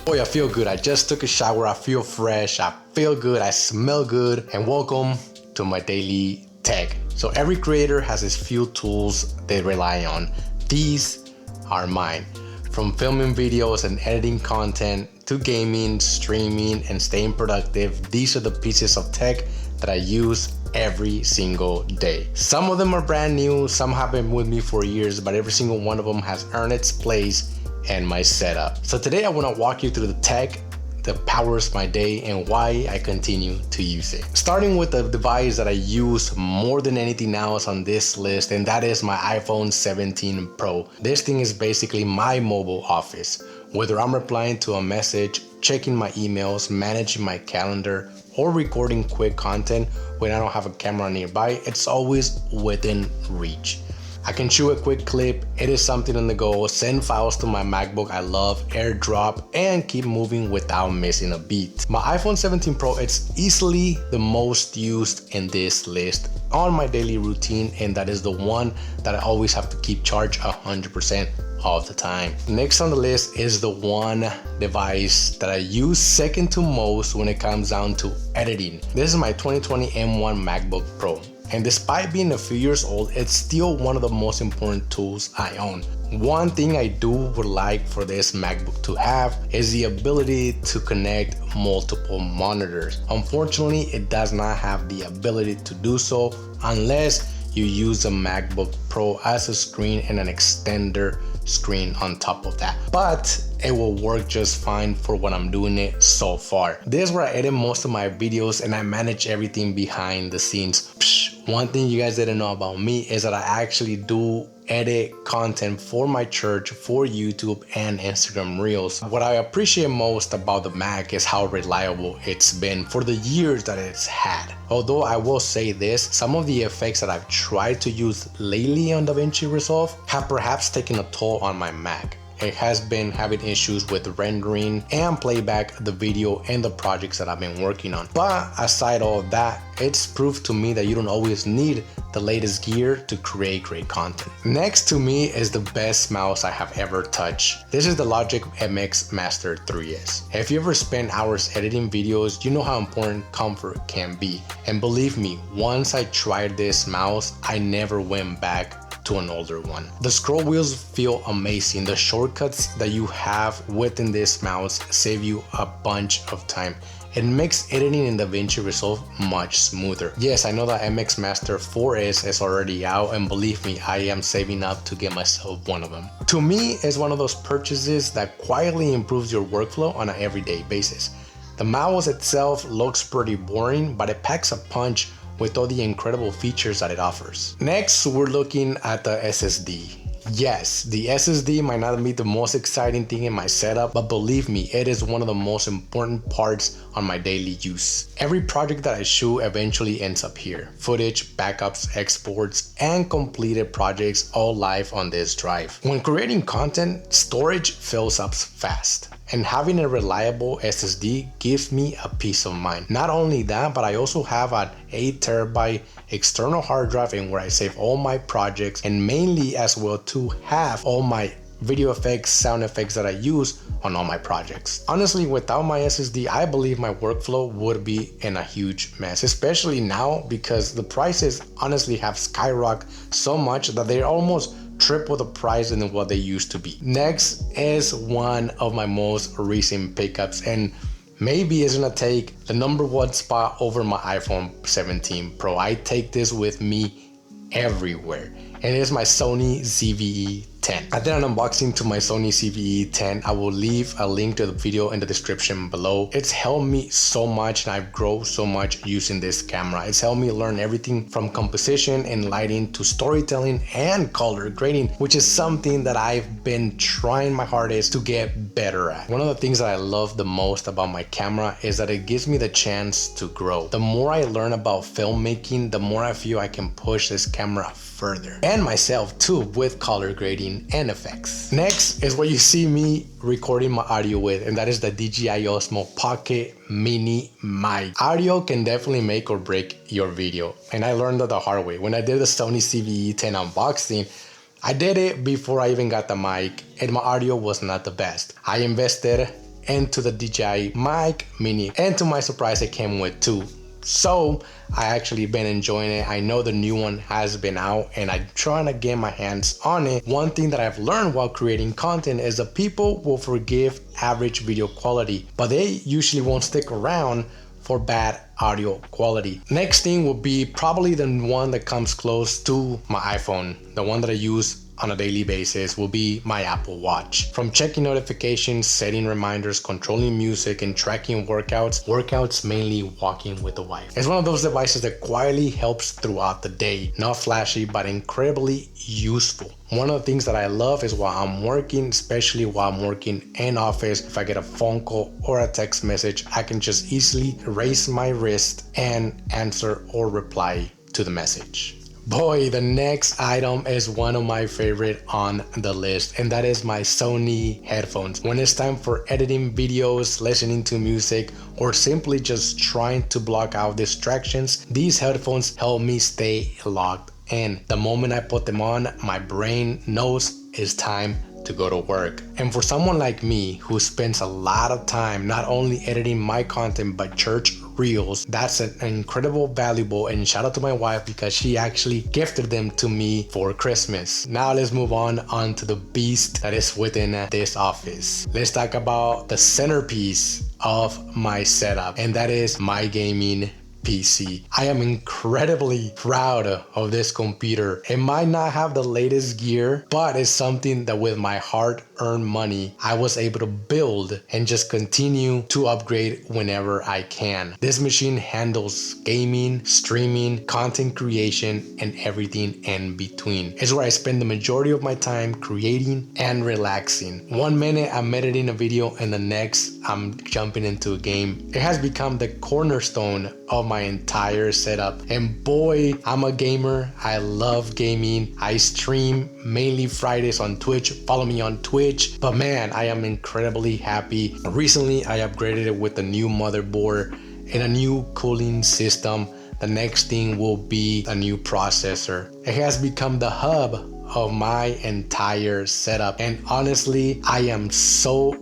Boy, I feel good. I just took a shower. I feel fresh. I feel good. I smell good. And welcome to my daily tech. So every creator has his few tools they rely on. These are mine. From filming videos and editing content to gaming, streaming, and staying productive, these are the pieces of tech that I use every single day. Some of them are brand new, some have been with me for years, but every single one of them has earned its place and my setup. So today I want to walk you through the tech that powers my day and why I continue to use it. Starting with the device that I use more than anything else on this list, and that is my iPhone 17 Pro. This thing is basically my mobile office. Whether I'm replying to a message, checking my emails, managing my calendar, or recording quick content when I don't have a camera nearby, it's always within reach. I can shoot a quick clip, edit something on the go, send files to my MacBook I love, AirDrop, and keep moving without missing a beat. My iPhone 17 Pro, it's easily the most used in this list on my daily routine, and that is the one that I always have to keep charged 100% of the time. Next on the list is the one device that I use second to most when it comes down to editing. This is my 2020 M1 MacBook Pro. And despite being a few years old, it's still one of the most important tools I own. One thing I would like for this MacBook to have is the ability to connect multiple monitors. Unfortunately, it does not have the ability to do so unless you use a MacBook Pro as a screen and an extender screen on top of that. But it will work just fine for what I'm doing it so far. This is where I edit most of my videos and I manage everything behind the scenes. One thing you guys didn't know about me is that I actually do edit content for my church, for YouTube and Instagram Reels. What I appreciate most about the Mac is how reliable it's been for the years that it's had. Although I will say this, some of the effects that I've tried to use lately on DaVinci Resolve have perhaps taken a toll on my Mac. It has been having issues with rendering and playback the video and the projects that I've been working on. But aside all of that, it's proved to me that you don't always need the latest gear to create great content. Next to me is the best mouse I have ever touched. This is the Logitech MX Master 3S. If you ever spend hours editing videos, you know how important comfort can be. And believe me, once I tried this mouse, I never went back to an older one. The scroll wheels feel amazing. The shortcuts that you have within this mouse save you a bunch of time. It makes editing in DaVinci Resolve much smoother. Yes, I know that MX Master 4S is already out, and believe me, I am saving up to get myself one of them. To me, it's one of those purchases that quietly improves your workflow on an everyday basis. The mouse itself looks pretty boring, but it packs a punch with all the incredible features that it offers. Next, we're looking at the SSD. Yes, the SSD might not be the most exciting thing in my setup, but believe me, it is one of the most important parts on my daily use. Every project that I shoot eventually ends up here. Footage, backups, exports, and completed projects all live on this drive. When creating content, storage fills up fast. And having a reliable SSD gives me a peace of mind. Not only that, but I also have an 8 terabyte external hard drive in where I save all my projects, and mainly as well to have all my video effects, sound effects that I use on all my projects. Honestly, without my SSD, I believe my workflow would be in a huge mess, especially now because the prices honestly have skyrocketed so much that they're almost triple the price than what they used to be. Next is one of my most recent pickups, and maybe it's gonna take the #1 spot over my iPhone 17 Pro. I take this with me everywhere, and it is my Sony ZV-E 10. I did an unboxing to my Sony ZV-E 10. I will leave a link to the video in the description below. It's helped me so much, and I've grown so much using this camera. It's helped me learn everything from composition and lighting to storytelling and color grading, which is something that I've been trying my hardest to get better at. One of the things that I love the most about my camera is that it gives me the chance to grow. The more I learn about filmmaking, the more I feel I can push this camera further, and myself too, with color grading and effects. Next is what you see me recording my audio with, and that is the DJI Osmo Pocket Mini mic. Audio can definitely make or break your video, and I learned that the hard way. When I did the Sony ZV-E 10 unboxing, I did it before I even got the mic, and my audio was not the best. I invested and to the DJI Mic Mini. And to my surprise, it came with 2. So I actually been enjoying it. I know the new one has been out and I'm trying to get my hands on it. One thing that I've learned while creating content is that people will forgive average video quality, but they usually won't stick around for bad audio quality. Next thing will be probably the one that comes close to my iPhone, the one that I use on a daily basis will be my Apple Watch. From checking notifications, setting reminders, controlling music, and tracking workouts mainly walking with the wife. It's one of those devices that quietly helps throughout the day. Not flashy, but incredibly useful. One of the things that I love is while I'm working, especially while I'm working in office, if I get a phone call or a text message, I can just easily raise my wrist and answer or reply to the message. Boy, the next item is one of my favorite on the list, and that is my Sony headphones. When it's time for editing videos, listening to music, or simply just trying to block out distractions, these headphones help me stay locked in. The moment I put them on, my brain knows it's time to go to work. And for someone like me who spends a lot of time not only editing my content but church reels, that's an incredible valuable, and shout out to my wife because she actually gifted them to me for Christmas. Now let's move on to the beast that is within this office. Let's talk about the centerpiece of my setup, and that is my gaming PC. I am incredibly proud of this computer. It might not have the latest gear, but it's something that with my hard-earned money, I was able to build and just continue to upgrade whenever I can. This machine handles gaming, streaming, content creation, and everything in between. It's where I spend the majority of my time creating and relaxing. 1 minute I'm editing a video and the next I'm jumping into a game. It has become the cornerstone of my entire setup, and boy, I'm a gamer. I love gaming. I stream mainly Fridays on Twitch. Follow me on Twitch. But man, I am incredibly happy. Recently I upgraded it with a new motherboard and a new cooling system. The next thing will be a new processor. It has become the hub of my entire setup, and honestly I am so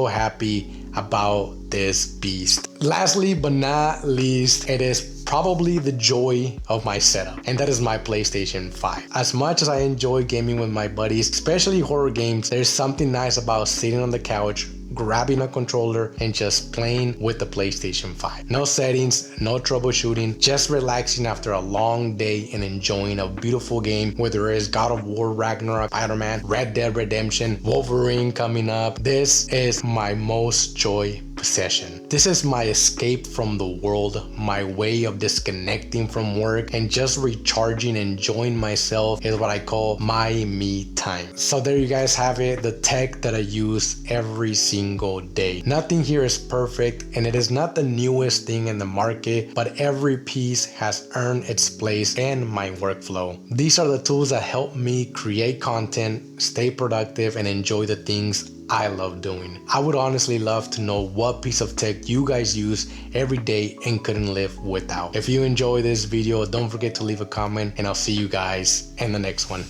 happy about this beast. Lastly but not least, it is probably the joy of my setup, and that is my PlayStation 5. As much as I enjoy gaming with my buddies, especially horror games, there's something nice about sitting on the couch, grabbing a controller and just playing with the PlayStation 5. No settings, no troubleshooting, just relaxing after a long day and enjoying a beautiful game, whether it is God of War, Ragnarok, Spider-Man, Red Dead Redemption, Wolverine coming up. This is my most joy possession. This is my escape from the world, my way of disconnecting from work and just recharging, enjoying myself is what I call my me time. So there you guys have it, the tech that I use every single day. Nothing here is perfect and it is not the newest thing in the market, but every piece has earned its place in my workflow. These are the tools that help me create content, stay productive, and enjoy the things I love doing. I would honestly love to know what piece of tech you guys use every day and couldn't live without. If you enjoy this video, don't forget to leave a comment and I'll see you guys in the next one.